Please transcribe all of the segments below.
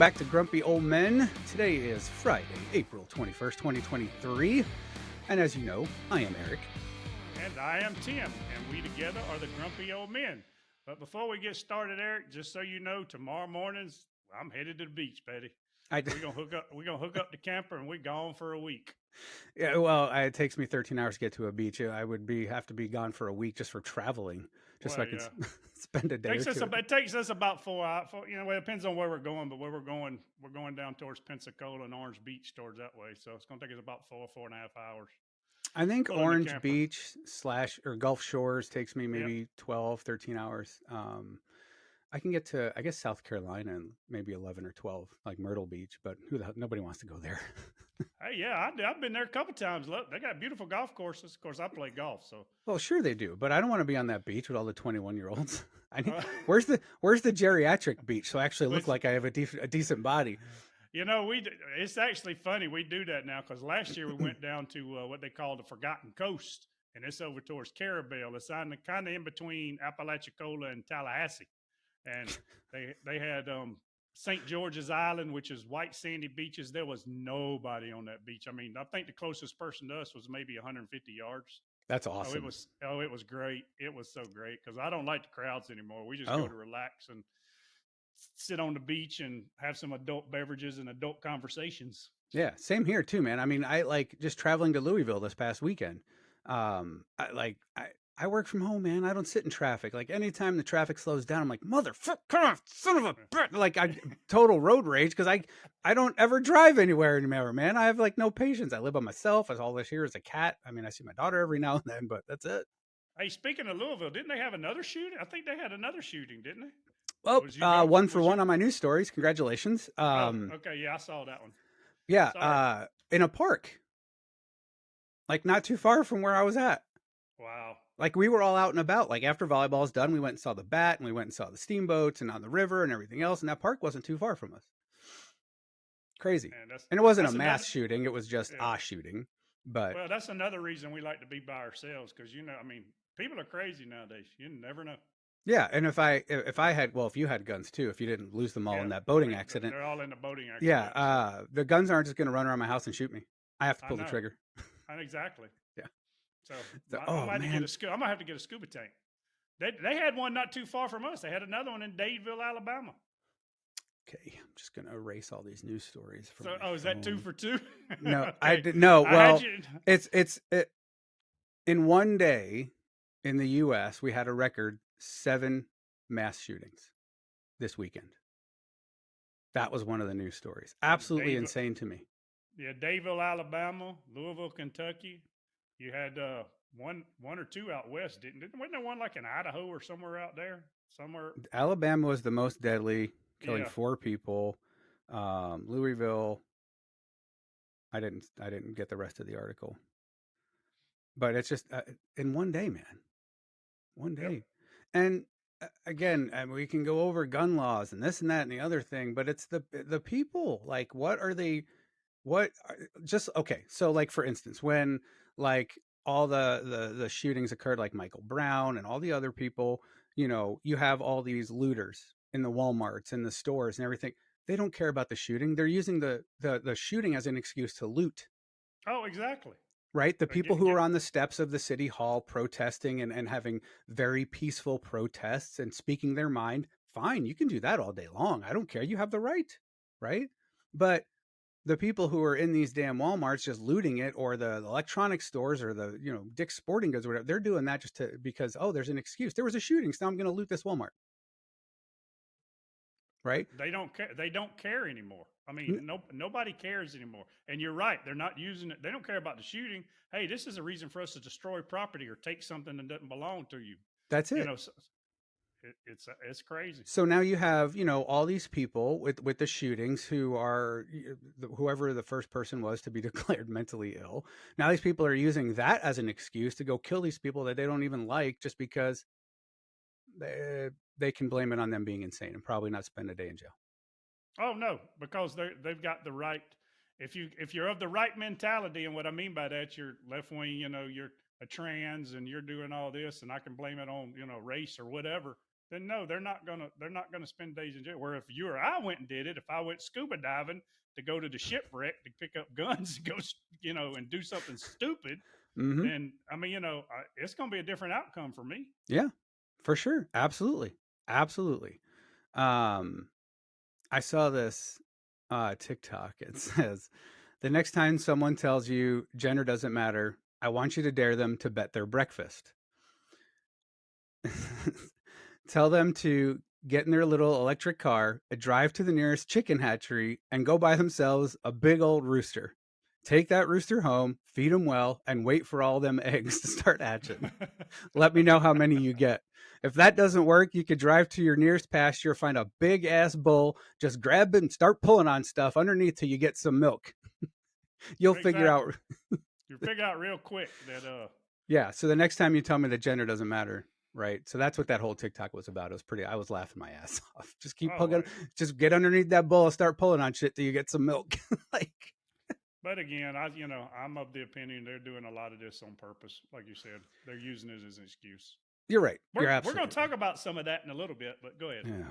back to Grumpy Old Men. Today is Friday, April 21st, 2023. And as you know, I am Eric. And I am Tim, and we together are the Grumpy Old Men. But before we get started, Eric, just so you know, tomorrow mornings I'm headed to the beach, Betty. I, We're gonna hook up. We're gonna hook up the camper, and we're gone for a week. yeah, well, it takes me 13 hours to get to a beach. I would have to be gone for a week just for traveling, just so Well, I can yeah, spend a day or two. it takes us about 4 hours. Well, it depends on where we're going, but where we're going down towards Pensacola and Orange Beach, towards that way. So it's gonna take us about 4.5 hours I think pulling the Orange camper. Beach slash or Gulf Shores takes me Yep. maybe 12, 13 hours. I can get to, I guess, South Carolina in maybe 11 or 12, like Myrtle Beach, but nobody wants to go there. Hey, yeah, I've been there a couple times. Look, they got beautiful golf courses. Of course, I play golf, so Well, sure they do, but I don't want to be on that beach with all the 21-year-olds. I need uh, where's the geriatric beach so I actually look which like I have a decent body. it's actually funny we do that now because last year we went down to what they call the Forgotten Coast, and it's over towards Carabel. It's on the kind of in between Apalachicola and Tallahassee, and they had St. George's Island, which is white sandy beaches. There was nobody on that beach. I mean, I think the closest person to us was maybe 150 yards. That's Oh, awesome. it was great. It was so great because I don't like the crowds anymore. We just go Oh, to relax and sit on the beach and have some adult beverages and adult conversations. yeah, same here too, man. I mean, I like just traveling to Louisville this past weekend. I like I work from home, man. I don't sit in traffic. Like anytime the traffic slows down, I'm like, motherfucker, come on, son of a bitch. Like I total road rage because I don't ever drive anywhere anymore, man. I have like no patience. I live by myself. All this here is a cat. I mean, I see my daughter every now and then, but that's it. Hey, speaking of Louisville, didn't they have another shooting? I think they had another shooting, didn't they? Well, Was you go? one for Was you? one on my news stories. Congratulations. Oh, okay. Yeah, I saw that one. Yeah, Sorry. in a park, like not too far from where I was at. Wow. Like we were all out and about. Like after volleyball's done, we went and saw the bat, and we went and saw the steamboats, and on the river and everything else. And that park wasn't too far from us. Crazy. And And it wasn't a that's mass another. shooting; it was just Yeah. a shooting. But Well, that's another reason we like to be by ourselves because I mean, people are crazy nowadays. You never know. yeah, and if I had, well, if you had guns too, if you didn't lose them all Yeah, in that boating accident, they're all in the boating yeah, accident. So the guns aren't just going to run around my house and shoot me. I have to I pull the know. trigger. Exactly. Yeah. So So, I'm oh gonna have to get man. I'm gonna have to get a scuba tank. They had one not too far from us. They had another one in Dadeville, Alabama. Okay, I'm just gonna erase all these news stories from So my oh, is that two phone. for two? No, I Okay, did no. I had Well, you. in one day in the U.S. we had a record 7 mass shootings this weekend. That was one of the news stories. Absolutely Dave, insane to me. yeah, Dadeville, Alabama, Louisville, Kentucky. You had one or two out west, didn't? Wasn't there one like in Idaho or somewhere out there? Somewhere, Alabama was the most deadly, killing yeah. 4 people. Louisville, I didn't get the rest of the article, but it's just in one day, man. One Yep. day. And again, we can go over gun laws and this and that and the other thing, but it's the people. Like, what are they? What are, just okay? So, like for instance, when like all the shootings occurred, like Michael Brown and all the other people, you have all these looters in the WalMarts and the stores and everything. They don't care about the shooting. They're using the shooting as an excuse to loot, Oh, exactly. right? The people who Get are on the steps of the city hall protesting and having very peaceful protests and speaking their mind, fine, you can do that all day long. I don't care. You have the right, right? But the people who are in these damn Walmarts just looting it, or the electronic stores, or the Dick's Sporting Goods, or whatever, they're doing that just to because oh, there's an excuse. There was a shooting, so now I'm going to loot this Walmart, right? They don't care. They don't care anymore. I mean, nobody cares anymore. And you're right. They're not using it. They don't care about the shooting. Hey, this is a reason for us to destroy property or take something that doesn't belong to you. That's You it. know, so it's crazy. So now you have all these people with the shootings who are whoever the first person was to be declared mentally ill. Now these people are using that as an excuse to go kill these people that they don't even like just because they can blame it on them being insane and probably not spend a day in jail. Oh no, because they've got the right. If you're of the right mentality, and what I mean by that, you're left wing. You're a trans, and you're doing all this, and I can blame it on race or whatever. then no, they're not gonna spend days in jail. Where if you or I went and did it, if I went scuba diving to go to the shipwreck to pick up guns and go, and do something stupid, Hmm. then I mean, it's gonna be a different outcome for me. Yeah, for sure. Absolutely. Absolutely. Um, I saw this TikTok. It says, the next time someone tells you gender doesn't matter, I want you to dare them to bet their breakfast. Tell them to get in their little electric car, drive to the nearest chicken hatchery, and go buy themselves a big old rooster. Take that rooster home, feed him well, and wait for all them eggs to start hatching. Let me know how many you get. If that doesn't work, you could drive to your nearest pasture, find a big ass bull, just grab it and start pulling on stuff underneath till you get some milk. You'll figure Exactly. out. You figure out real quick that Yeah. So the next time you tell me that gender doesn't matter, right? So that's what that whole TikTok was about. It was pretty. I was laughing my ass off. Just keep oh hugging. Just get underneath that bull and start pulling on shit till you get some milk. Like, but again, I'm of the opinion they're doing a lot of this on purpose. Like you said, they're using it as an excuse. you're right. We're You're we're gonna absolutely talk right. about some of that in a little bit, but go ahead. Yeah.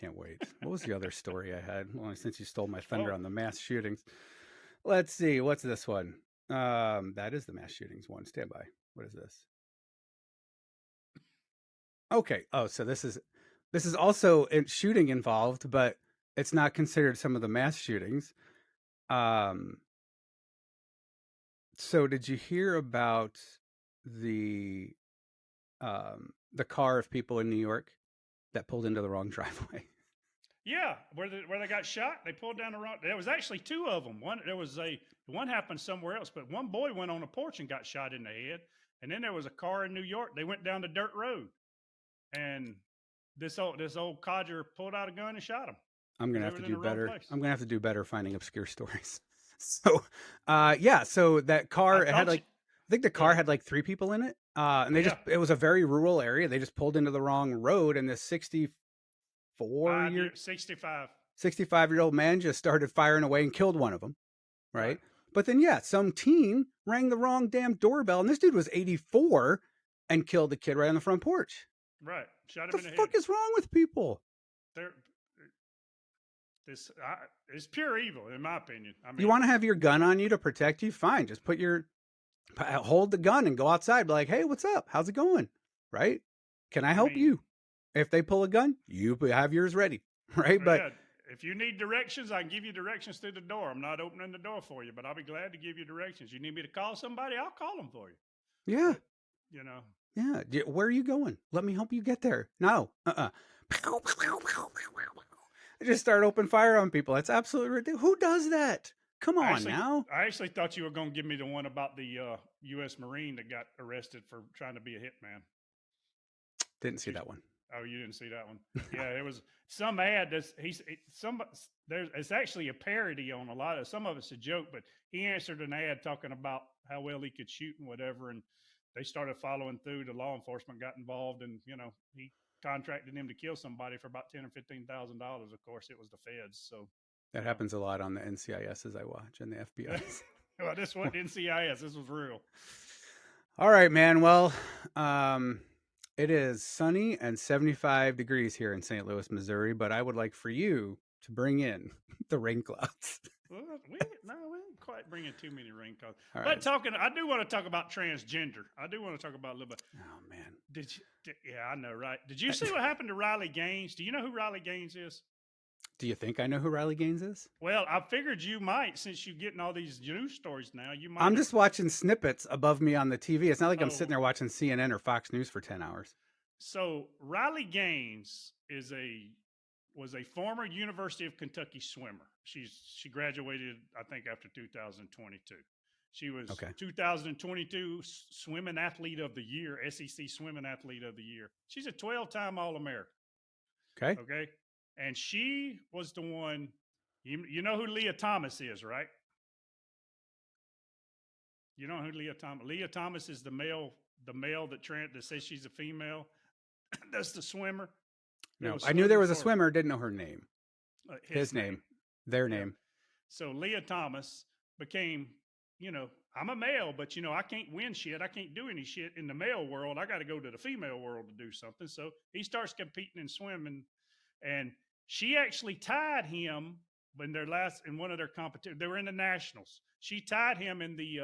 Can't wait. What was the other story I had? Well, since you stole my thunder Oh, on the mass shootings, let's see. What's this one? That is the mass shootings one. Stand by. What is this? Okay. Oh, so this is also in shooting involved, but it's not considered some of the mass shootings. Um, so did you hear about the the car of people in New York that pulled into the wrong driveway? yeah, where they got shot, they pulled down the wrong. There was actually two of them. One happened somewhere else, but one boy went on a porch and got shot in the head, and then there was a car in New York. They went down the dirt road, and this old codger pulled out a gun and shot him I'm because gonna they have to was in do the wrong better. place. I'm gonna have to do better finding obscure stories. So, yeah. So that I car, it had thought you. like, I think the Go car ahead. had like three people in it, and they just, Yeah, it was a very rural area. They just pulled into the wrong road, and this 64 5 year, years, 65. 65-year-old man just started firing away and killed one of them. Right, Right. But then, yeah, some teen rang the wrong damn doorbell, and this dude was 84 and killed the kid right on the front porch. right. Shot him What in the the head. fuck is wrong with people? They're this. It's pure evil, in my opinion. I You mean, want to have your gun on you to protect you? Fine. Just hold the gun and go outside. Be like, hey, what's up? How's it going? Right? Can I I help mean, you? If they pull a gun, you have yours ready. Right? well, But yeah. If you need directions, I can give you directions through the door. I'm not opening the door for you, but I'll be glad to give you directions. You need me to call somebody, I'll call them for you. yeah, But you know, yeah. Where are you going? Let me help you get there. No. Just start open fire on people. That's absolutely ridiculous. Who does that? Come I on actually, now. I actually thought you were going to give me the one about the U.S. Marine that got arrested for trying to be a hitman. Didn't Did see you? that one. Oh, you didn't see that one? No. Yeah, it was some ad. That's he's some. There's it's actually a parody on a lot of some of it's a joke, but he answered an ad talking about how well he could shoot and whatever, and they started following through. The law enforcement got involved, and he contracted him to kill somebody for about $10,000 or $15,000. Of course, it was the feds. So That you know, happens a lot on the NCISs I watch and the FBIs. well, this wasn't NCIS. This was real. All right, man. Well, um, it is sunny and 75 degrees here in St. Louis, Missouri, but I would like for you to bring in the rain clouds. Well, we didn't quite bring in too many rain clouds. All But right. I do want to talk about transgender. I do want to talk about a little bit. Oh, man. Yeah, I know, right? Did you see what happened to Riley Gaines? Do you know who Riley Gaines is? Do you think I know who Riley Gaines is? Well, I figured you might, since you're getting all these news stories now. You might I'm have. just watching snippets above me on the TV. It's not like I'm sitting Oh, there watching CNN or Fox News for 10 hours. so Riley Gaines was a former University of Kentucky swimmer. She graduated, I think, after 2022. She was Okay. 2022 Swimming Athlete of the Year, SEC Swimming Athlete of the Year. She's a 12-time All American. Okay. Okay, and she was the one. You know who Leah Thomas is, right? You know who Leah Thomas? Leah Thomas is the male that says she's a female. That's the swimmer that No, was I knew there swimming was a for swimmer, didn't know her name. his His name. name, their Yeah. name. So Leah Thomas became I'm a male, but I can't win shit. I can't do any shit in the male world. I got to go to the female world to do something. So he starts competing in swimming, and she actually tied him in one of their competitions. They were in the nationals. She tied him in the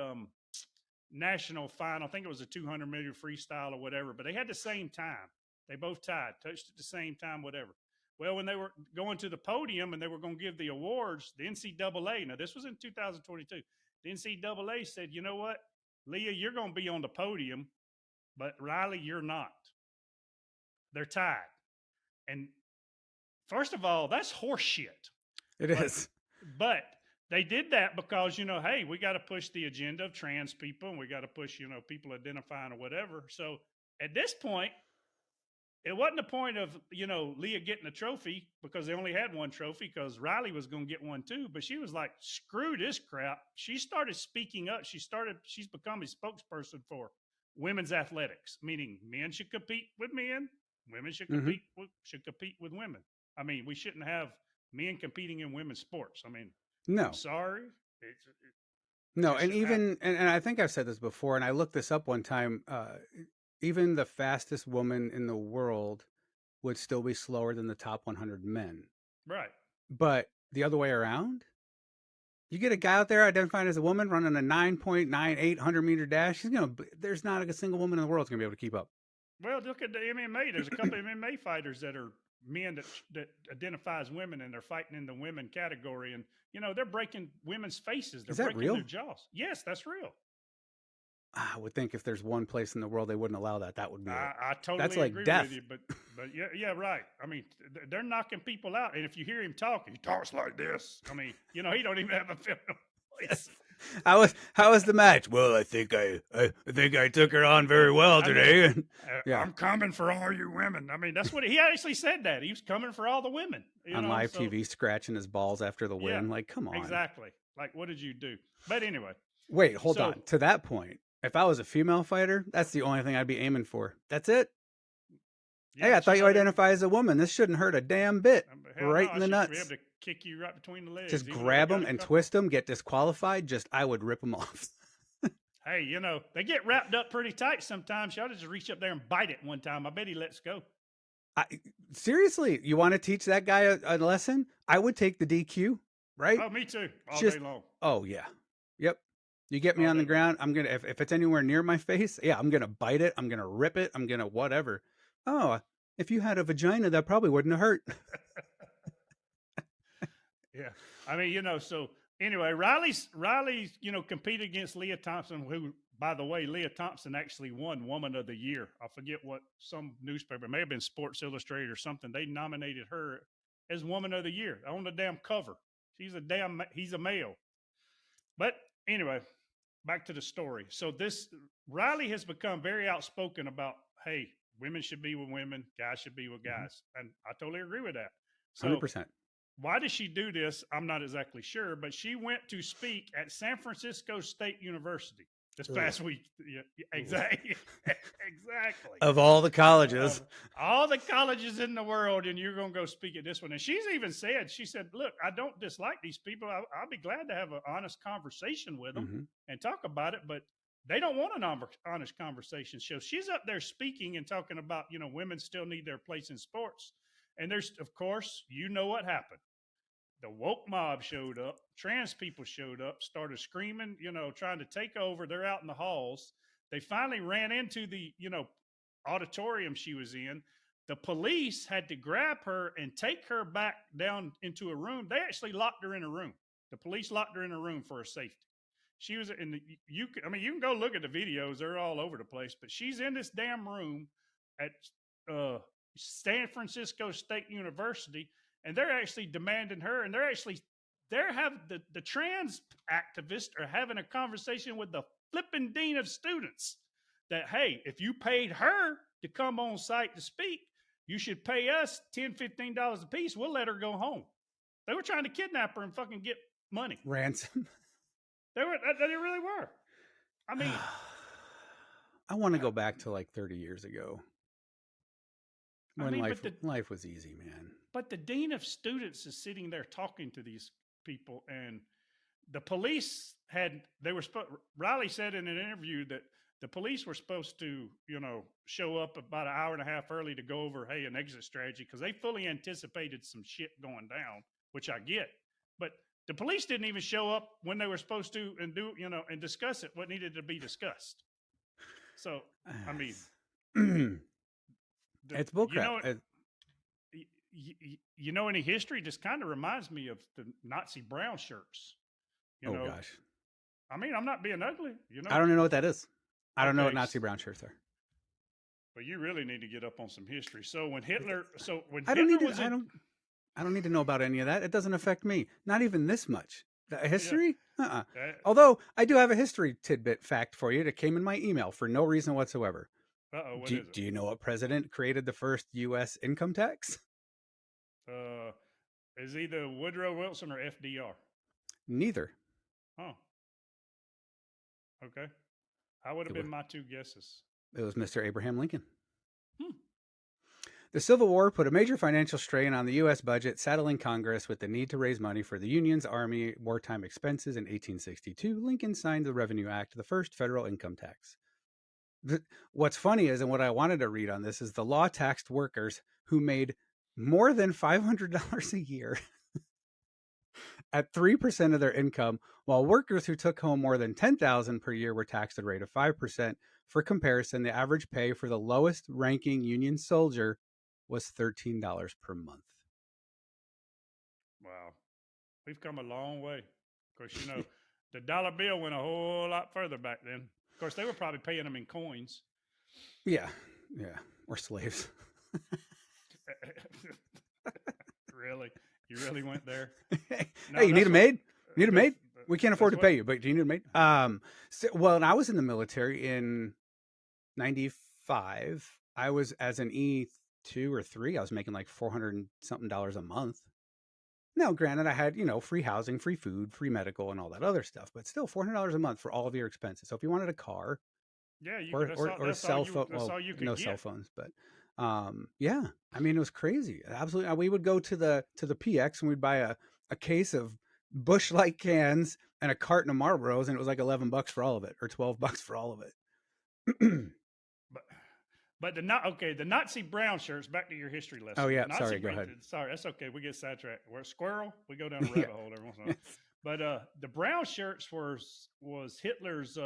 national final. I think it was a 200-meter freestyle or whatever, but they had the same time. They both tied, touched at the same time, whatever. Well, when they were going to the podium and they were going to give the awards, the NCAA, now this was in 2022, the NCAA said, you know what, Leah, you're going to be on the podium, but Riley, you're not. They're tied. And first of all, that's horseshit. It But is. but they did that because hey, we got to push the agenda of trans people, and we got to push people identifying or whatever. So at this point, it wasn't the point of Leah getting a trophy because they only had one trophy because Riley was going to get one too. But she was like, screw this crap. She started speaking up. She's become a spokesperson for women's athletics, meaning men should compete with men, women Hmm. should compete with women. I mean, we shouldn't have men competing in women's sports. I mean, I'm No, sorry, it no, just and shouldn't happen. even and I think I've said this before, and I looked this up one time. Even the fastest woman in the world would still be slower than the top 100 men. Right. But the other way around, you get a guy out there identifying as a woman running a 9.98 meter dash. There's not a single woman in the world that's gonna be able to keep up. Well, look at the MMA. There's a couple of MMA fighters that are men that identify as women, and they're fighting in the women category, and they're breaking women's faces. They're Is that breaking their real? jaws. Yes, that's real. I would think if there's one place in the world they wouldn't allow that, that would be it. I That's totally like agree with death. you, but yeah, right. I mean, they're knocking people out, and if you hear him talk, he talks like this. I mean, he don't even have a film voice. How was the match? Well, I think I took her on very well I mean, today. Yeah, I'm coming for all you women. I mean, that's what he actually said. That he was coming for all the women. on live So TV, scratching his balls after the yeah, win. Like, come on. exactly. Like, what did you do? But anyway, Wait, hold so on. To that point, if I was a female fighter, that's the only thing I'd be aiming for. That's it. yeah, Hey, I but thought you identify as a woman. This shouldn't hurt a damn bit. hell no, Right I in the should be able nuts. to kick you right between the legs, Just even though they grab got them a and couple. twist them, get disqualified. I would rip them off. Hey, they get wrapped up pretty tight sometimes. You ought to just reach up there and bite it one time. I bet he lets go. I, Seriously, you want to teach that guy a lesson? I would take the DQ, right? Oh, me too, all day Just, long, oh yeah, yep. You get me all on the day long. ground, I'm gonna if it's anywhere near my face, yeah, I'm gonna bite it, I'm gonna rip it, I'm gonna whatever. Oh, if you had a vagina, that probably wouldn't have hurt. Yeah, I mean, So anyway, Riley's competed against Leah Thompson, who, by the way, Leah Thompson actually won Woman of the Year. I forget what some newspaper, it may have been Sports Illustrated or something. They nominated her as Woman of the Year on the damn cover. He's a male. But anyway, back to the story. So this Riley has become very outspoken about, hey, women should be with women, guys should be with Mhm. guys, and I totally agree with that. So 100%. why does she do this? I'm not exactly sure, but she went to speak at San Francisco State University this Ugh. past week. Yeah, Ugh. exactly, exactly. Of all the colleges. Of all the colleges in the world, and you're going to go speak at this one. And she's even said, she said, look, I don't dislike these people. I'll be glad to have an honest conversation with them Hmm. and talk about it, but they don't want an honest conversation. So she's up there speaking and talking about, women still need their place in sports. And there's, of course, what happened. The woke mob showed up, trans people showed up, started screaming, trying to take over. They're out in the halls. They finally ran into the, auditorium she was in. The police had to grab her and take her back down into a room. They actually locked her in a room. The police locked her in a room for her safety. She was in the you can go look at the videos. They're all over the place, but she's in this damn room at uh, San Francisco State University, and they're actually demanding her, and they're having the trans activists are having a conversation with the flipping dean of students that, hey, if you paid her to come on site to speak, you should pay us $10-15 a piece. We'll let her go home. They were trying to kidnap her and fucking get money. Ransom. They really were. I mean, I want to go back to like 30 years ago I when mean, life was easy, man. but the dean of students is sitting there talking to these people, and the police had they were supposed. Riley said in an interview that the police were supposed to, show up about an hour and a half early to go over, hey, an exit strategy because they fully anticipated some shit going down, which I get. But the police didn't even show up when they were supposed to and do, and discuss it, what needed to be discussed. So, I mean, It's you bullcrap. know, any history just kind of reminds me of the Nazi brown shirts. You Oh know, gosh, I mean, I'm not being ugly. I don't even know what that is. I don't know what Okay, Nazi brown shirts are. but you really need to get up on some history. So when I don't need Hitler to. was in, I don't need to know about any of that. It doesn't affect me. Not even this much. The yeah, history? that, Although I do have a history tidbit fact for you that came in my email for no reason whatsoever. what is it? Do you know what president created the first U.S. income tax? Uh, is either Woodrow Wilson or FDR? Neither. Oh, okay. I would have It been was, my two guesses. it was Mr. Abraham Lincoln. Hmm. The Civil War put a major financial strain on the U.S. budget, saddling Congress with the need to raise money for the Union's Army wartime expenses. In 1862, Lincoln signed the Revenue Act, the first federal income tax. What's funny is, and what I wanted to read on this is the law taxed workers who made more than $500 a year at 3% of their income, while workers who took home more than $10,000 per year were taxed at a rate of 5%. For comparison, the average pay for the lowest ranking Union soldier was $13 per month. Wow, we've come a long way. Of course, the dollar bill went a whole lot further back then. Of course, they were probably paying them in coins. Yeah, yeah, or slaves. Really, you really went there. Hey, No, you need a that's what. maid? Need a maid? We can't afford That's to what. pay you, but do you need a maid? Well, and I was in the military in '95. I was as an E2 or three. I was making like 400 and something dollars a month. Now, granted, I had free housing, free food, free medical, and all that other stuff, but still $400 a month for all of your expenses. So if you wanted a car, Yeah, or That's all. or a cell phone. That's Well, all you no could cell get. phones, but yeah. I mean, it was crazy. Absolutely, we would go to the PX and we'd buy a case of Bush Light cans and a carton of Marlboros, and it was like $11 for all of it, or $12 for all of it. But the Nazi brown shirts. Back to your history Oh lesson. The yeah, Nazi sorry. Go ahead. sorry, that's okay. We get sidetracked. We're a squirrel. We go down a Yeah. rabbit hole every once in a while. But the brown shirts was Hitler's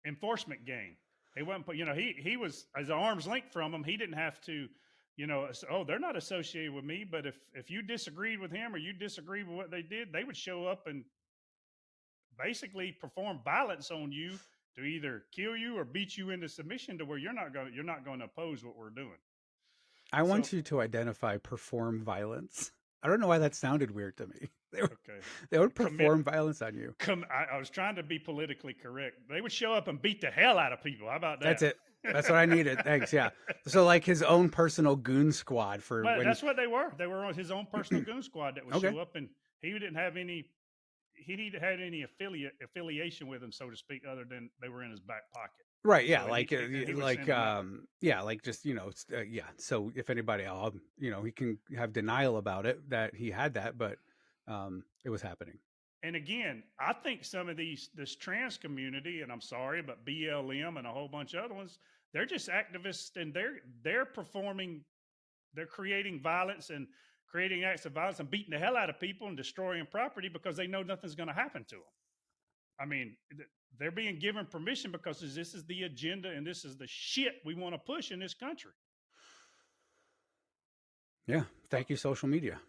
enforcement gang. They wasn't put. He was as an arm's length from him. He didn't have to. They're not associated with me. But if you disagreed with him or you disagreed with what they did, they would show up and basically perform violence on you to either kill you or beat you into submission to where you're not going to oppose what we're doing. I So want you to identify perform violence. I don't know why that sounded weird to me. okay, They would commit. perform violence on you. I was trying to be politically correct. They would show up and beat the hell out of people. How about That's that? it. That's what I needed. Thanks. Yeah. So like his own personal goon squad for But when. that's what they were. They were on his own personal goon squad that would Okay. show up, and he didn't have any. He didn't have any affiliation with them, so to speak, other than they were in his back pocket. Right. Yeah. So he would Like send them out. yeah. Like just yeah. So if anybody, he can have denial about it that he had that, but it was happening. And again, I think some of this trans community, and I'm sorry, but BLM and a whole bunch of other ones, they're just activists, and they're performing, they're creating violence and creating acts of violence and beating the hell out of people and destroying property because they know nothing's going to happen to them. I mean, they're being given permission because this is the agenda and this is the shit we want to push in this country. Yeah. Thank you, social media.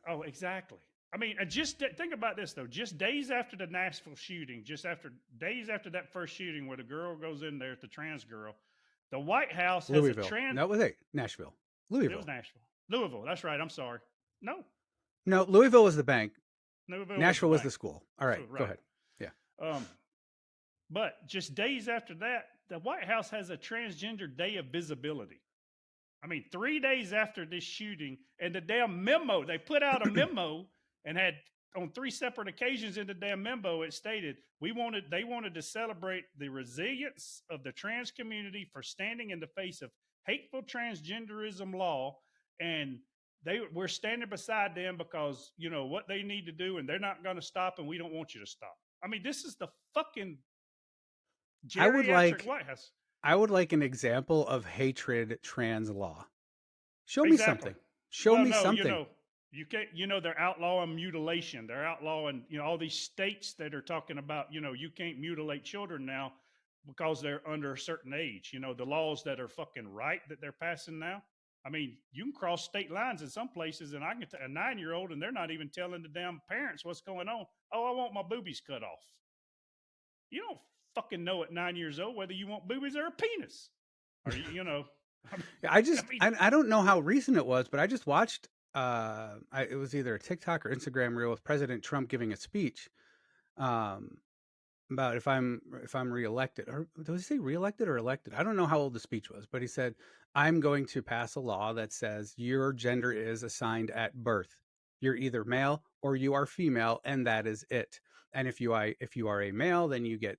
Oh, exactly. I mean, just think about this though. Just days after the Nashville shooting, days after that first shooting where the girl goes in there, the trans girl, the White House has a Louisville. trans. No, it was Nashville. It was Louisville. Nashville, Louisville. That's right. I'm sorry. No, No, Louisville was the bank. Louisville was the Nashville was bank. the school. All right. Right. Go ahead. Yeah. Um, but just days after that, the White House has a transgender day of visibility. I mean, 3 days after this shooting, and the damn memo, they put out a memo and had on 3 separate occasions in the damn memo, it stated they wanted to celebrate the resilience of the trans community for standing in the face of hateful transgenderism law and we're standing beside them because you know what they need to do, and they're not going to stop, and we don't want you to stop. I mean, this is the fucking I would geriatric like White House. I would like an example of hatred trans law. Show me Exactly. something. Show Well, me no, something. you can't. You know, they're outlawing mutilation. They're outlawing all these states that are talking about you can't mutilate children now because they're under a certain age. You know, the laws that are fucking right that they're passing now. I mean, you can cross state lines in some places, and I can a 9-year-old, and they're not even telling the damn parents what's going on. Oh, I want my boobies cut off. You don't fucking know at 9 years old whether you want boobies or a penis, or I mean, I mean I don't know how recent it was, but I just watched it was either a TikTok or Instagram reel with President Trump giving a speech um about if I'm reelected, or did he say reelected or elected? I don't know how old the speech was, but he said, I'm going to pass a law that says your gender is assigned at birth. You're either male or you are female, and that is it. And if you are a male, then you get,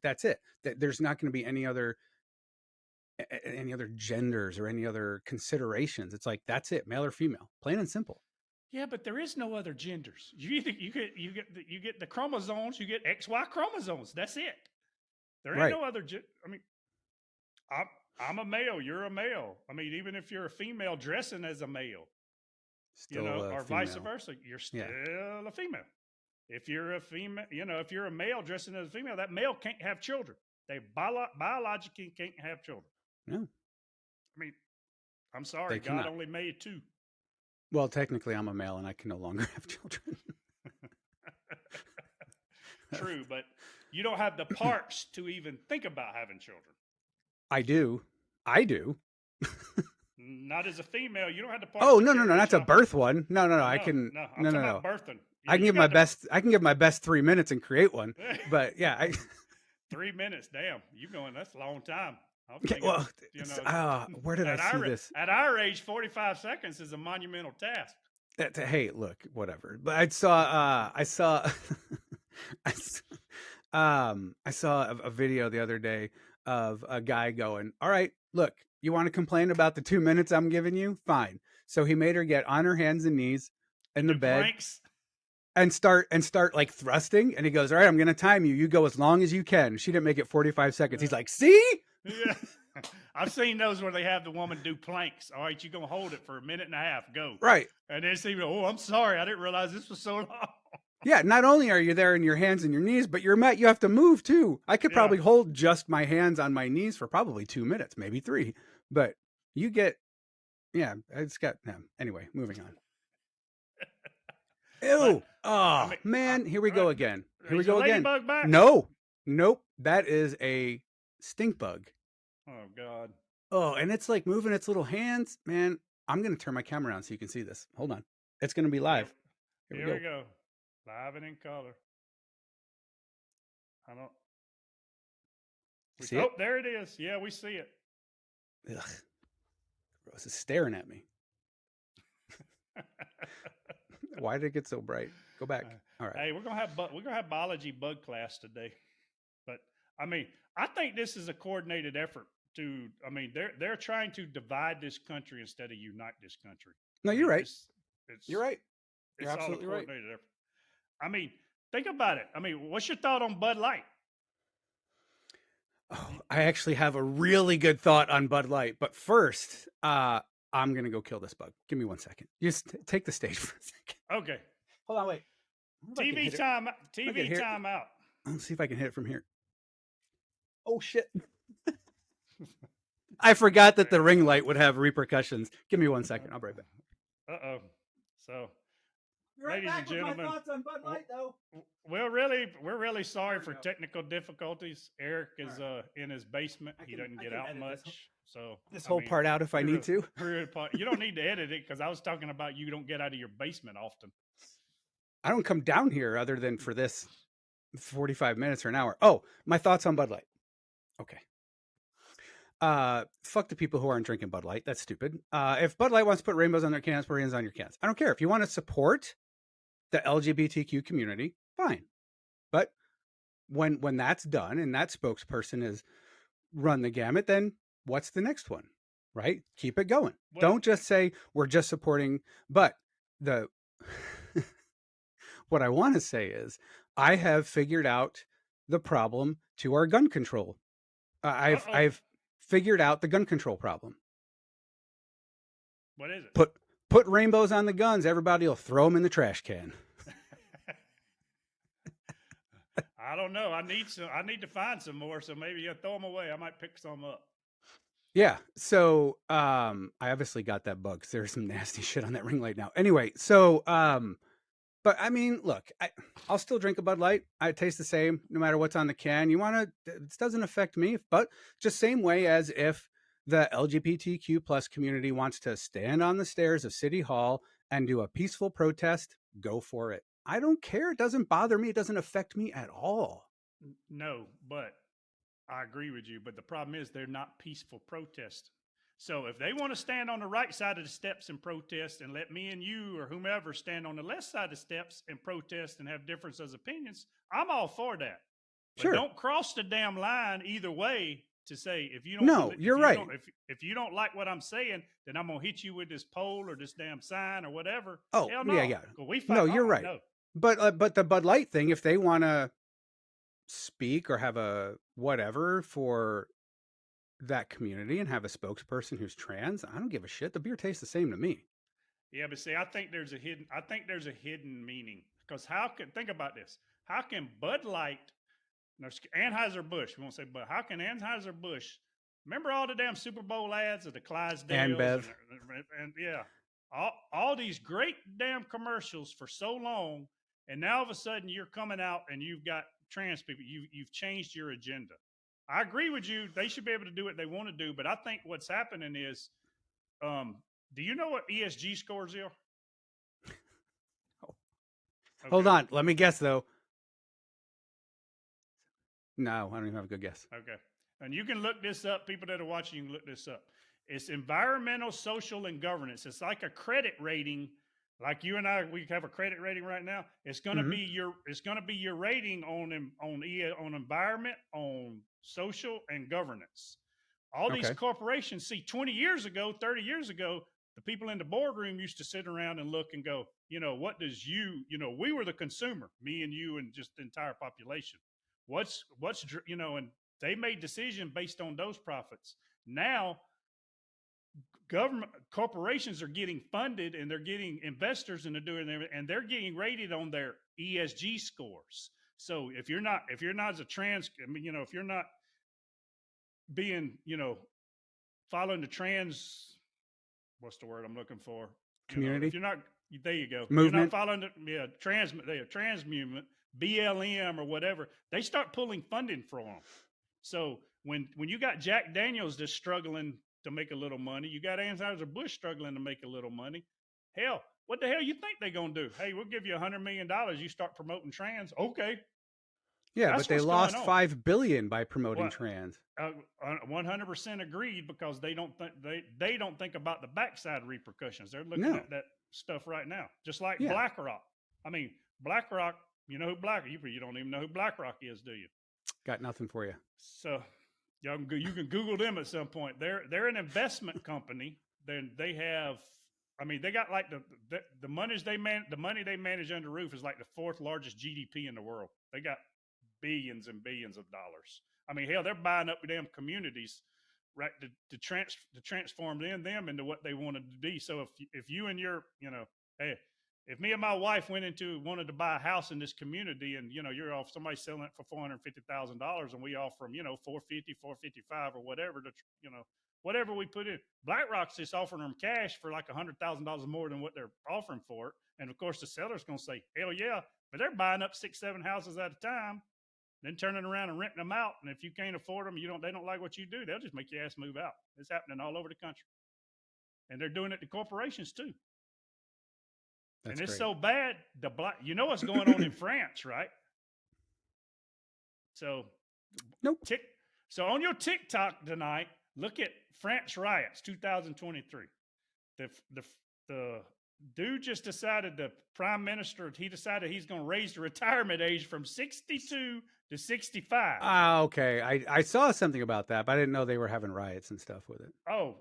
that's it. There's not going to be any other genders or any other considerations. It's like that's it, male or female, plain and simple. yeah, but there is no other genders. You get the chromosomes. You get XY chromosomes. That's it. There ain't Right. no other. I mean, I'm I'm a male. You're a male. I mean, even if you're a female dressing as a male, Still a or vice female. versa, you're Yeah. still a female. If you're a female, if you're a male dressing as a female, that male can't have children. They biologically can't have children. No, I mean, I'm sorry, they God cannot. only made two. Well, technically, I'm a male and I can no longer have children. True, but you don't have the parts to even think about having children. I do. I do. Not as a female. You don't have the parts Oh to no, no, carry no, that not a child. birth one. No, no, no. I No, can. no. I'm No, no, talking no. about birthing. Yeah, I can you give my got the best. I can give my best 3 minutes and create one. But yeah, 3 minutes. Damn, you going? That's a long time. I was yeah, thinking, well, where did I see this? at our age, 45 seconds is a monumental task. Hey, look, whatever. But I, s- I saw a video the other day of a guy going, "All right, look, you want to complain about the 2 minutes I'm giving you? Fine." So he made her get on her hands and knees in And the do bed planks. and start like thrusting. And he goes, "All right, I'm going to time you. You go as long as you can." She didn't make it 45 seconds. Uh, He's like, "See?" yeah. I've seen those where they have the woman do planks. All right, you're going to hold it for a minute and a half. Go. Right. And then see, oh, I'm sorry. I didn't realize this was so long. Yeah, not only are you there in your hands and your knees, but you have to move too. I could Yeah. probably hold just my hands on my knees for probably 2 minutes, maybe three. But you get, yeah, it's got, no. Anyway, moving on. But, Ew. I Oh, mean, man, here we go again. Here we is the go again. ladybug back? No, nope. That is a stink bug. Oh, God. Oh, and it's like moving its little hands. Man, I'm going to turn my camera on so you can see this. Hold on. It's going to be Here, live. Here we here we go. go. Live and in color. I don't. See Oh, it? there it is. Yeah, we see it. Ugh. Gross. It's staring at me. Why did it get so bright? Go back. All right. Hey, we're gonna have biology bug class today. But I mean, I think this is a coordinated effort to. I mean, they're trying to divide this country instead of unite this country. No, I you're mean, right. it's You're right. You're it's all a absolutely right. coordinated effort. I mean, think about it. I mean, what's your thought on Bud Light? Oh, I actually have a really good thought on Bud Light, but first, I'm gonna go kill this bug. Give me 1 second. Just take the stage for a second. Okay, Hold on, wait. TV time. I can TV hit. time out. Let's see if I can hit it from here. Oh shit! I forgot that the ring light would have repercussions. Give me 1 second. I'll be right back. Uh-oh. So, Right ladies and back with my gentlemen, thoughts on Bud Light, though. we're really sorry for technical difficulties. Eric is in his basement. He doesn't get out much. So This I whole mean, part out if I need to. you don't need to edit it because I was talking about you don't get out of your basement often. I don't come down here other than for this 45 minutes or an hour. Oh, my thoughts on Bud Light. Okay. Fuck the people who aren't drinking Bud Light. That's stupid. If Bud Light wants to put rainbows on their cans, put rainbows on your cans. I don't care. If you want to support the LGBTQ community, fine. But when that's done and that spokesperson has run the gamut, then what's the next one? right? Keep it going. Well, Don't just say we're just supporting, but the what I want to say is I have figured out the problem to our gun control. uh-oh. I've figured out the gun control problem. What is it? Put put rainbows on the guns, everybody will throw them in the trash can. I don't know. I need some. I need to find some more. So maybe you throw them away. I might pick some up. Yeah. So I obviously got that bug because there's some nasty shit on that ring light now. Anyway, so but I mean, look, I'll still drink a Bud Light. I taste the same no matter what's on the can. You want to? This doesn't affect me, but just same way as if the LGBTQ plus community wants to stand on the stairs of City Hall and do a peaceful protest, go for it. I don't care. It doesn't bother me. It doesn't affect me at all. No, but I agree with you. But the problem is they're not peaceful protests. So if they want to stand on the right side of the steps and protest, and let me and you or whomever stand on the left side of the steps and protest and have differences of opinions, I'm all for that. But Sure. don't cross the damn line either way to say if you don't No, believe you're right. if you don't like what I'm saying, then I'm gonna hit you with this pole or this damn sign or whatever. Oh, Hell yeah, no, yeah. because we No, fight. you're right. No. But the Bud Light thing, if they want to speak or have a whatever for that community and have a spokesperson who's trans, I don't give a shit. The beer tastes the same to me. Yeah, but see, I think there's a hidden. I think there's a hidden meaning because how can think about this? How can Bud Light, no, Anheuser Busch, we won't say Bud. How can Anheuser Busch? Remember all the damn Super Bowl ads of the And Clydesdales Bev, and yeah, all these great damn commercials for so long, and now all of a sudden you're coming out and you've got trans people. You've changed your agenda. I agree with you. They should be able to do what they want to do, but I think what's happening is um, do you know what ESG scores are? hold Okay. on. Let me guess though. No, I don't even have a good guess. Okay. And you can look this up. People that are watching, you can look this up. It's environmental, social, and governance. It's like a credit rating. Like you and I, we have a credit rating right now. It's gonna Mm-hmm. be your rating on environment, on social, and governance. All these Okay. corporations, see, 20 years ago, 30 years ago, the people in the boardroom used to sit around and look and go, what does we were the consumer, me and you and just the entire population. And they made decisions based on those profits. Now, government corporations are getting funded and they're getting investors and they're getting rated on their ESG scores. So if you're not as a trans, I mean, if you're not being, following the trans, what's the word I'm looking for? If Community you're not, there you go. You're not movement. following the trans movement, BLM or whatever. They start pulling funding from them. So when you got Jack Daniels just struggling to make a little money, you got Anheuser Busch struggling to make a little money. Hell, what the hell you think they're gonna do? Hey, we'll give you $100 million. You start promoting trans. Okay, Yeah, but that's they what's going lost on. 5 billion by promoting What? trans. 100% agreed because they don't think about the backside repercussions. They're looking No. at that stuff right now, just like Yeah. BlackRock. I mean, BlackRock. You know who you don't even know who BlackRock is, do you? Got nothing for you. So you can Google them at some point. They're an investment company. Then they have. I mean, they got like the money they manage under roof is like the fourth largest GDP in the world. They got billions and billions of dollars. I mean, hell, they're buying up damn communities, right, to transform them into what they wanted to be. So if you and your, hey, if me and my wife wanted to buy a house in this community, and you're off somebody selling it for $450,000, and we offer them, 450, 455, or whatever whatever we put in. BlackRock's just offering them cash for like $100,000 more than what they're offering for it, and of course the seller's going to say, hell yeah, but they're buying up 6, 7 houses at a time, then turning around and renting them out. And if you can't afford them, they don't like what you do, they'll just make your ass move out. It's happening all over the country, and they're doing it to corporations too. And That's it's great. so bad. You know what's going on in France, right? So, Nope. tick. So on your TikTok tonight, look at France riots 2023. The the dude just decided, the prime minister, he decided he's going to raise the retirement age from 62 to 65. Ah, okay. I saw something about that, but I didn't know they were having riots and stuff with it. Oh,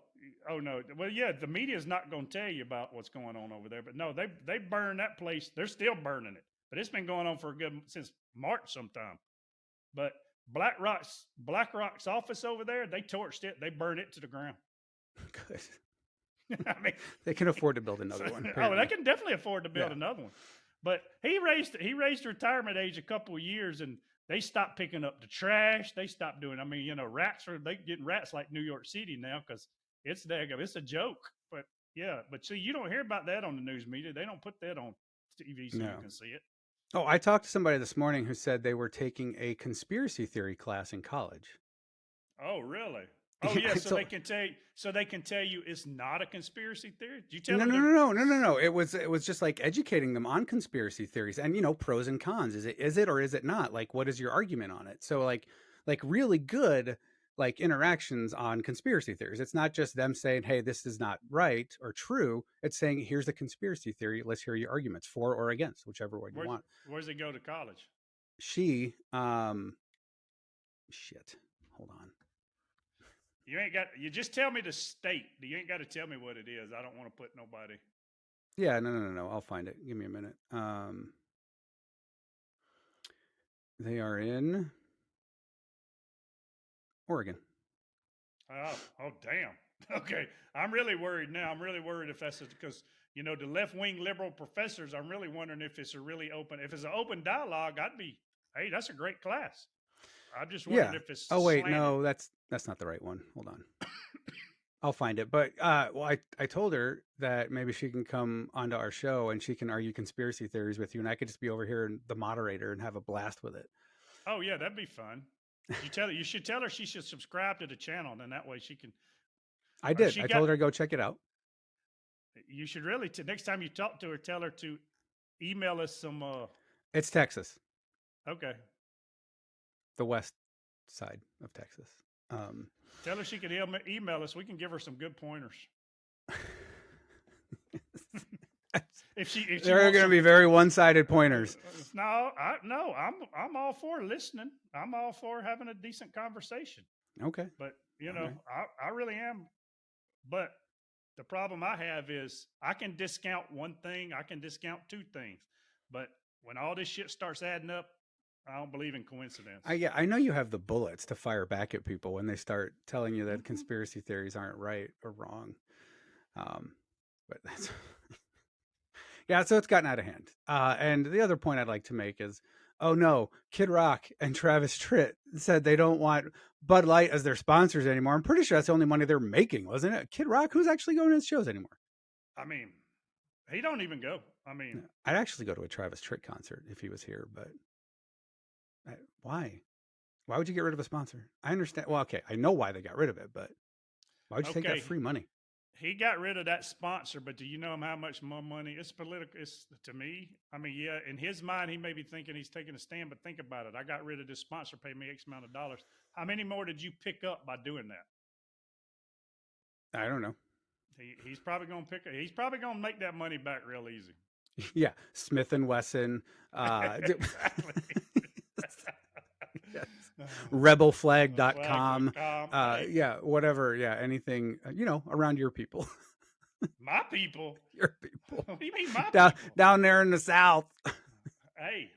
Oh no. Well, yeah, the media is not going to tell you about what's going on over there, but no, they burned that place. They're still burning it, but it's been going on for a good since March sometime. But BlackRock's office over there, they torched it. They burned it to the ground. Good. I mean, They can afford to build so, another one, oh, they apparently. can definitely afford to build Yeah. another one. But he raised the retirement age a couple of years, and they stopped picking up the trash. They stopped doing. I mean, rats are they getting rats like New York City now because it's a joke. But yeah, but see, you don't hear about that on the news media. They don't put that on TV so you No. can see it. Oh, I talked to somebody this morning who said they were taking a conspiracy theory class in college. Oh, really? Oh, Yeah, yeah. I So told they can tell. So they can tell you it's not a conspiracy theory. Do you tell no, them no, to? no, no, no, no, no. It was just like educating them on conspiracy theories and pros and cons. Is it or is it not? Like, what is your argument on it? So like really good like interactions on conspiracy theories. It's not just them saying, "Hey, this is not right or true." It's saying, "Here's a conspiracy theory. Let's hear your arguments for or against, whichever one you Where's want." Where's it go to college? She shit. Hold on. You ain't got. You just tell me the state. You ain't got to tell me what it is. I don't want to put nobody. Yeah, no, no, no, no. I'll find it. Give me a minute. They are in Oregon. Oh, damn. Okay, I'm really worried now. I'm really worried if that's because the left wing liberal professors. I'm really wondering if it's a really open. If it's an open dialogue, I'd be. Hey, that's a great class. I'm just wondering Yeah. if it's Oh wait, slanted. no, that's not the right one. Hold on. I'll find it. But well, I told her that maybe she can come onto our show and she can argue conspiracy theories with you, and I could just be over here and the moderator and have a blast with it. Oh yeah, that'd be fun. You should tell her she should subscribe to the channel, and that way she can. I Or did. she I got. told her to go check it out. You should really. Next time you talk to her, tell her to email us some. It's Texas, Okay. the west side of Texas. Um, Tell her she can email us. We can give her some good pointers. If she They're wants going to some. be very one-sided pointers. No, I'm all for listening. I'm all for having a decent conversation. Okay. But All right. I really am. But the problem I have is I can discount one thing, I can discount two things. But when all this shit starts adding up, I don't believe in coincidence. Yeah, I know you have the bullets to fire back at people when they start telling you that Mm-hmm. conspiracy theories aren't right or wrong. Um, but that's yeah, so it's gotten out of hand. And the other point I'd like to make is, oh no, Kid Rock and Travis Tritt said they don't want Bud Light as their sponsors anymore. I'm pretty sure that's the only money they're making, wasn't it? Kid Rock, who's actually going to his shows anymore? I mean, he don't even go. I mean, Yeah, I'd actually go to a Travis Tritt concert if he was here, but why? Why would you get rid of a sponsor? I understand. Well, okay, I know why they got rid of it, but why would you take that okay, free money? he got rid of that sponsor, but do you know how much more money? It's political. It's to me. I mean, yeah, in his mind, he may be thinking he's taking a stand, but think about it. I got rid of this sponsor, paid me X amount of dollars. How many more did you pick up by doing that? I don't know. He's probably going to pick. He's probably going to make that money back real easy. Yeah, Smith and Wesson. Exactly. Yes. Flag dot Rebelflag.com. com. Hey, Yeah, whatever. Yeah, anything, around your people. my people. Your people. What do you mean, my Down, people? down there in the South. Hey,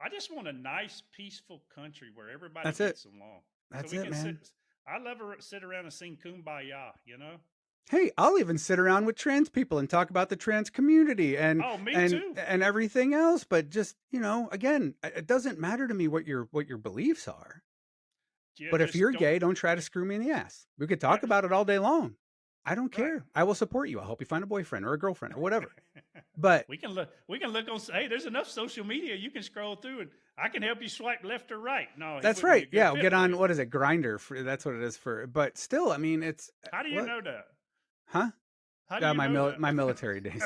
I just want a nice, peaceful country where everybody That's it. gets along, so That's we it, can sit. man. I love to sit around and sing "Kumbaya." Hey, I'll even sit around with trans people and talk about the trans community and Oh, me and too. and everything else. But just, again, it doesn't matter to me what your beliefs are. Yeah, But if just you're don't. gay, don't try to screw me in the ass. We could Right, talk about it all day long. I don't right. care. I will support you. I'll help you find a boyfriend or a girlfriend or whatever. But we can look. We can look on. Hey, there's enough social media you can scroll through, and I can help you swipe left or right. No, he that's wouldn't be a right. good Yeah, we'll fit get for on you. what is it, Grinder? That's what it is for. But still, I mean, it's How do you what? know that? Huh? How do you My know that? my military days.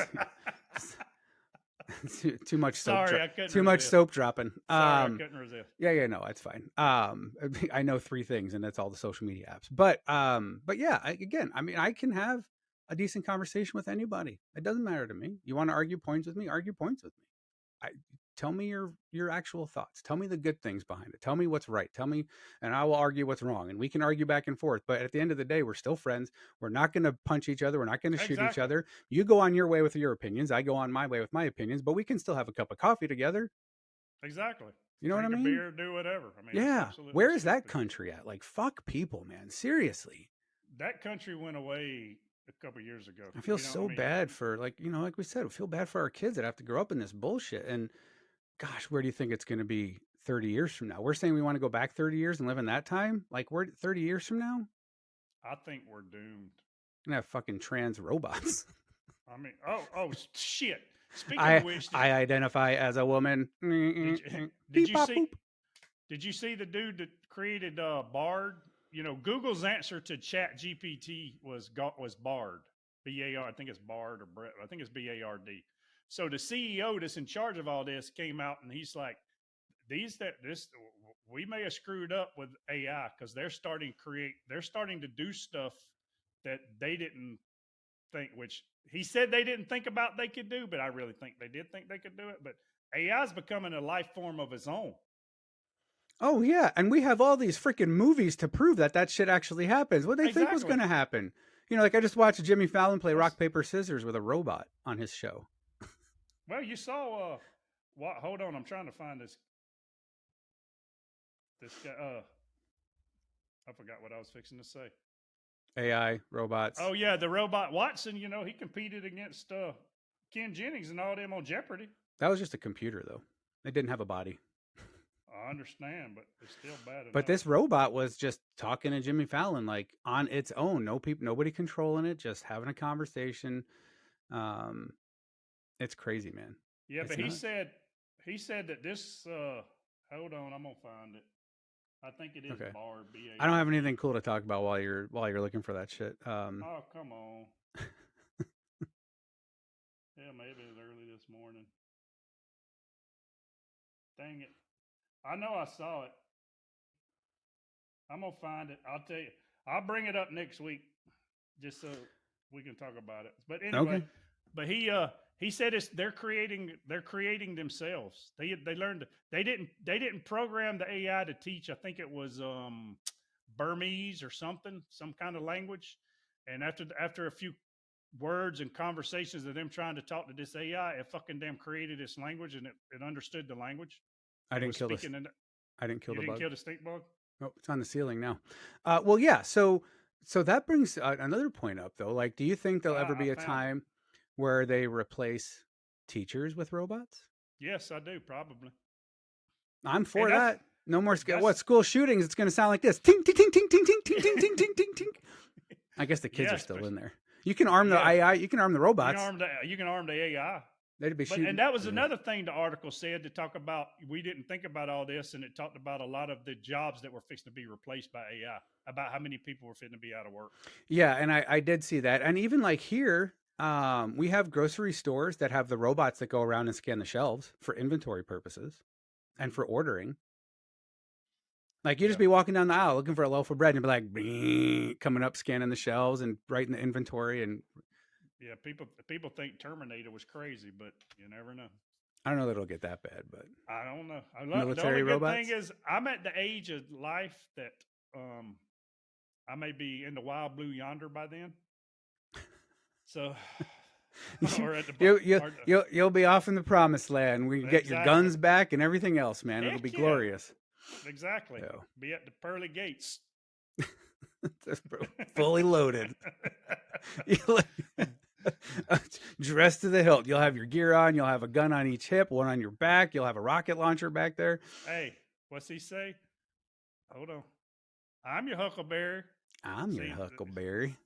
Too much soap Sorry, I couldn't too much resist. soap dropping. Sorry, I couldn't resist. Yeah, yeah, no, it's fine. I know three things, and that's all the social media apps. But yeah, again, I mean, I can have a decent conversation with anybody. It doesn't matter to me. You want to argue points with me? Argue points with me. I Tell me your actual thoughts. Tell me the good things behind it. Tell me what's right. Tell me, and I will argue what's wrong. And we can argue back and forth. But at the end of the day, we're still friends. We're not going to punch each other. We're not going to shoot each Exactly. other. You go on your way with your opinions. I go on my way with my opinions. But we can still have a cup of coffee together. Exactly. You know what I Drink a mean? beer, do whatever. I mean, it's Yeah. absolutely Where is that stupid. country at? Like, fuck people, man. Seriously. That country went away a couple years ago. I feel I so mean, bad for, like, like we said, I feel bad for our kids that have to grow up in this bullshit. And gosh, where do you think it's going to be 30 years from now? We're saying we want to go back 30 years and live in that time. Like, we're 30 years from now, I think we're doomed. we're going to have fucking trans robots. I mean, oh, shit. Speaking of I which, I identify as a woman. did you did Beep you bop see boop. did you see the dude that created Bard? You know, Google's answer to Chat GPT was Bard, BAR. I think it's Bard or Brett. I think it's BARD. So the CEO that's in charge of all this came out and he's like, this we may have screwed up with AI because they're starting to do stuff that they didn't think, which he said they didn't think about they could do, but I really think they did think they could do it. But AI is becoming a life form of its own. Oh yeah, and we have all these freaking movies to prove that that shit actually happens. What they think was Exactly. going to happen? Like I just watched Jimmy Fallon play That's rock paper scissors with a robot on his show. well, you saw. What? Hold on, I'm trying to find this guy. I forgot what I was fixing to say. AI robots. Oh yeah, the robot Watson. You know, he competed against Ken Jennings and all them on Jeopardy. That was just a computer though. It didn't have a body. I understand, but it's still bad But enough. this robot was just talking to Jimmy Fallon like on its own. No people, nobody controlling it, just having a conversation. Um, it's crazy, man. Yeah, but It's nuts. he said that this. Hold on, I'm gonna find it. I think it is Okay. Bard, I don't have BARD. anything cool to talk about while you're looking for that shit. Oh, come on. Yeah, maybe it was early this morning. Dang it. I know I saw it. I'm going to find it. I'll tell you. I'll bring it up next week just so we can talk about it. But anyway, Okay. but he said they're creating themselves. They learned they didn't program the AI to teach. I think it was Burmese or something, some kind of language. And after a few words and conversations of them trying to talk to this AI, it fucking damn created this language and it understood the language I and didn't was kill this. speaking. I didn't kill You the didn't bug. kill the stink bug? Oh, it's on the ceiling now. Well, yeah. So that brings another point up, though. Like, do you think there'll ever I be a found it. time where they replace teachers with robots? Yes, I do probably. I'm And for that. No more what that's school shootings? It's going to sound like this: ting ting ting ting ting ting ting ting ting ting ting ting. I guess the kids are yes, still but in there. You can arm the yeah, AI. You can arm the robots. you can arm the AI. They'd be But and shooting. that was Yeah. another thing the article said to talk about. We didn't think about all this, and it talked about a lot of the jobs that were fixed to be replaced by AI. About how many people were fitting to be out of work. Yeah, and I did see that. And even like here, we have grocery stores that have the robots that go around and scan the shelves for inventory purposes and Mm, for ordering. Like you just yeah, be walking down the aisle looking for a loaf of bread and be like "Beep," coming up, scanning the shelves and writing the inventory. And yeah. People think Terminator was crazy, but you never know. I don't know that it'll get that bad, but I don't know. The only military good thing robots. is I'm at the age of life that um, I may be in the wild blue yonder by then. So, or at the or You'll be off in the promised land. We can get your exactly. guns back and everything else, man. It'll be Heck yeah, glorious. exactly. So Be at the pearly gates. fully loaded. Dressed to the hilt. You'll have your gear on. You'll have a gun on each hip, one on your back. You'll have a rocket launcher back there. Hey, what's he say? Hold on. I'm your huckleberry. I'm your See, Huckleberry.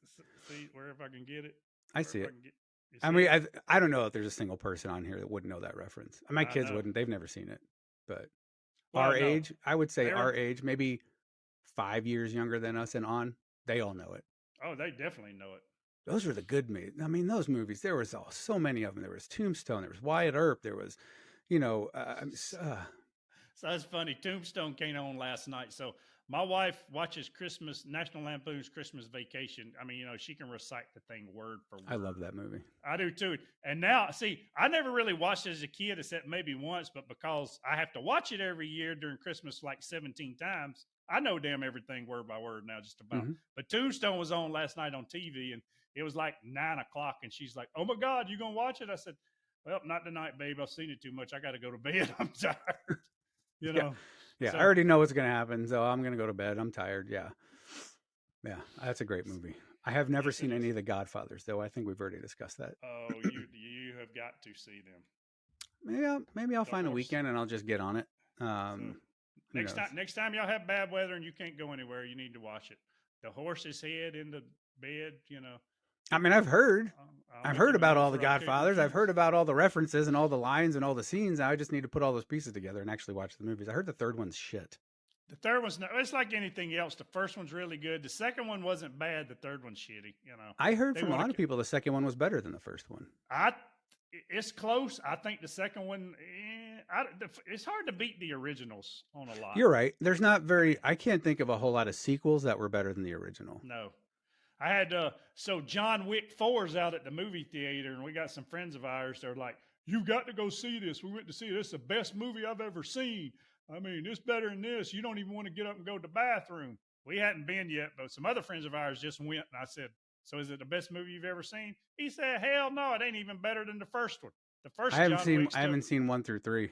see where if I can get it. I Where see if I it. can get. You I see mean, it? I don't know if there's a single person on here that wouldn't know that reference. My I kids know. wouldn't. They've never seen it. But Well, our no, age, I would say they were. our age, maybe 5 years younger than us and on, they all know it. Oh, they definitely know it. Those were the good movies. I mean, those movies. There was so many of them. There was Tombstone. There was Wyatt Earp. There was, you know, So that's funny. Tombstone came on last night. So My wife watches Christmas National Lampoon's Christmas Vacation. I mean, she can recite the thing word for I love word. that movie. I do too. And now, see, I never really watched it as a kid, except maybe once, but because I have to watch it every year during Christmas like 17 times, I know damn everything word by word now, just about. Hmm. But Tombstone was on last night on TV, and it was like 9 o'clock, and she's like, "Oh my God, you gonna watch it?" I said, "Well, not tonight, babe. I've seen it too much. I got to go to bed. I'm tired." You Yeah. know. Yeah. I So, already know what's going to happen. So I'm going to go to bed. I'm tired. Yeah. Yeah. That's a great movie. I have never yes, it seen is. any of the Godfathers, though. I think we've already discussed that. Oh, you have got to see them. Maybe I'll The find a horse. weekend and I'll just get on it. So Who knows? next time y'all have bad weather and you can't go anywhere, you need to watch it. The horse's head in the bed, I mean, I've heard. I'll I've make heard him an about all the offer I can't Godfathers. I've heard refuse. about all the references and all the lines and all the scenes. I just need to put all those pieces together and actually watch the movies. I heard the third one's shit. The third one's no, it's like anything else. The first one's really good. The second one wasn't bad. The third one's shitty. I heard They from a want lot of to. people the second one was better than the first one. I. It's close. I think the second one. It's hard to beat the originals on a lot. You're right. There's not very. I can't think of a whole lot of sequels that were better than the original. No, I had so John Wick 4's out at the movie theater, and we got some friends of ours. They're like, "You've got to go see this. We went to see this. It's the best movie I've ever seen. I mean, it's better than this. You don't even want to get up and go to the bathroom." We hadn't been yet, but some other friends of ours just went, and I said, "So is it the best movie you've ever seen?" He said, "Hell no, it ain't even better than the first one. The first John Wick I stuff." haven't seen 1 through 3.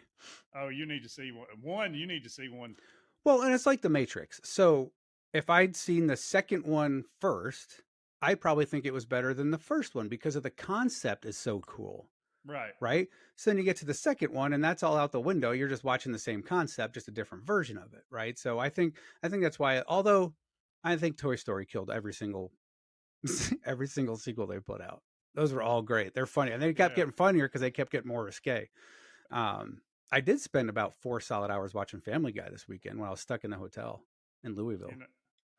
Oh, you need to see one. One, you need to see one. Well, and it's like the Matrix. So if I'd seen the second one first, I probably think it was better than the first one because of the concept is so cool. Right. Right? So then you get to the second one and that's all out the window. You're just watching the same concept, just a different version of it, right? So I think that's why although I think Toy Story killed every single every single sequel they put out. Those were all great. They're funny. And they kept Yeah. getting funnier because they kept getting more risque. Um, I did spend about 4 solid hours watching Family Guy this weekend when I was stuck in the hotel in You Louisville.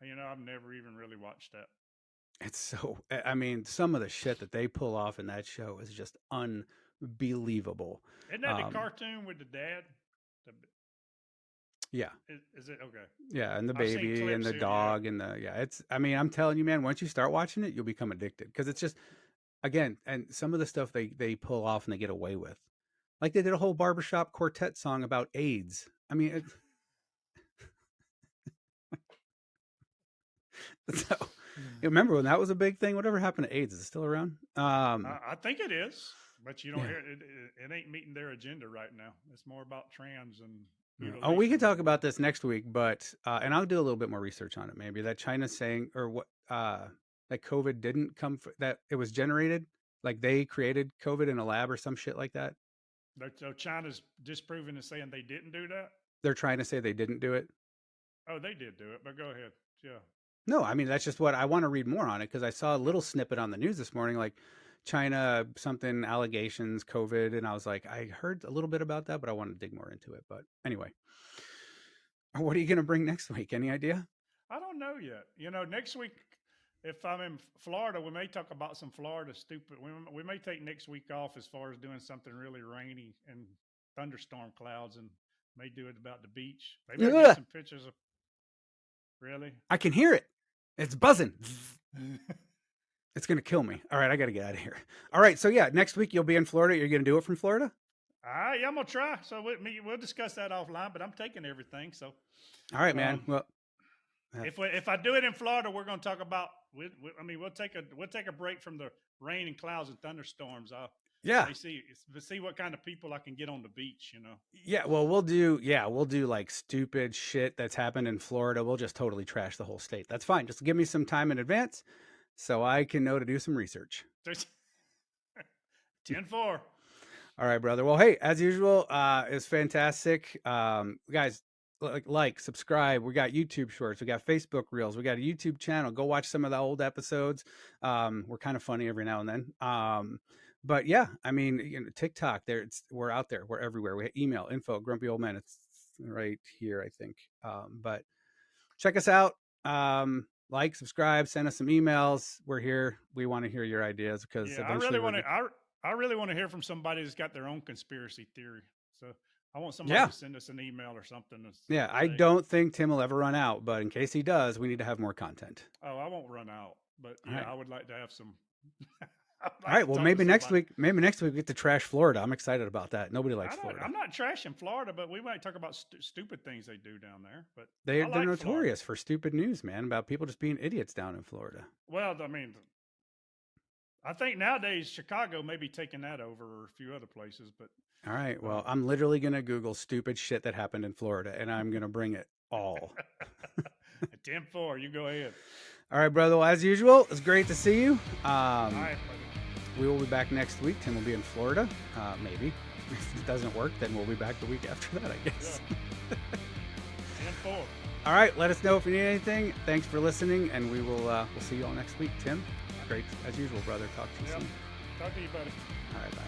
know, I've never even really watched that. It's so, I mean, some of the shit that they pull off in that show is just unbelievable. Isn't that the Um, cartoon with the dad? The, yeah. is it okay? Yeah, and the I've seen baby and clips the here. Yeah, dog and the yeah, it's I mean, I'm telling you, man, once you start watching it, you'll become addicted because it's just again, and some of the stuff they pull off and they get away with. Like they did a whole barbershop quartet song about AIDS. I mean, so you remember when that was a big thing? Whatever happened to AIDS? Is it still around? I think it is, but you don't Yeah. hear it, it. ain't meeting their agenda right now. It's more about trans and Yeah. Oh, we could mutilation talk and about this next week, but and I'll do a little bit more research on it. Maybe that China's saying or what that COVID didn't come that it was generated, like they created COVID in a lab or some shit like that. so China's disproving and saying they didn't do that. They're trying to say they didn't do it. Oh, they did do it, but go ahead. Yeah, No, I mean that's just what I want to read more on it because I saw a little snippet on the news this morning, like China something allegations COVID, and I was like, I heard a little bit about that, but I want to dig more into it. But anyway, what are you going to bring next week? Any idea? I don't know yet. Next week, if I'm in Florida, we may talk about some Florida stupid. We may take next week off as far as doing something really rainy and thunderstorm clouds, and may do it about the beach. Maybe I'll get Ugh, some pictures of really. I can hear it. It's buzzing. It's going to kill me. All right, I got to get out of here. All right, so yeah, next week you'll be in Florida. You're going to do it from Florida? Yeah, I'm gonna try. So we'll discuss that offline. But I'm taking everything. So All right, man. um, Well, if I do it in Florida, we're gonna talk about. We'll take a break from the rain and clouds and thunderstorms. yeah. See what kind of people I can get on the beach. Yeah, well, we'll do like stupid shit that's happened in Florida. We'll just totally trash the whole state. That's fine. Just give me some time in advance so I can know to do some research. 10-4. All right, brother. Well, hey, as usual, it's fantastic. Guys, subscribe. We got YouTube shorts. We got Facebook reels. We got a YouTube channel. Go watch some of the old episodes. We're kind of funny every now and then. But yeah, I mean, TikTok. We're out there. We're everywhere. We have email info grumpy old man. It's right here, I think. But check us out. Subscribe, send us some emails. We're here. We want to hear your ideas because Yeah, eventually I really want to hear from somebody that's got their own conspiracy theory. So I want somebody Yeah. to send us an email or something. Yeah. I Hey, don't think Tim will ever run out, but in case he does, we need to have more content. oh, I won't run out, but All yeah, right. I would like to have some. I'd All like right. to Well, talk to somebody. maybe next week we get to trash Florida. I'm excited about that. Nobody likes I don't. Florida. I'm not trashing Florida, but we might talk about stupid things they do down there. But I They're like Florida. notorious for stupid news, man, about people just being idiots down in Florida. Well, I mean, I think nowadays Chicago may be taking that over, or a few other places. But All right. uh, Well, I'm literally going to Google stupid shit that happened in Florida and I'm going to bring it all. 10-4, you go ahead. All right, brother. Well, as usual, it's great to see you. All right, buddy. We will be back next week. Tim will be in Florida. Maybe. If it doesn't work, then we'll be back the week after that, I guess. Yeah. 10-4. All right. Let us know if you need anything. Thanks for listening, and we'll see you all next week. Tim, great as usual, brother. Talk to you soon. Talk to you, buddy. All right. Bye.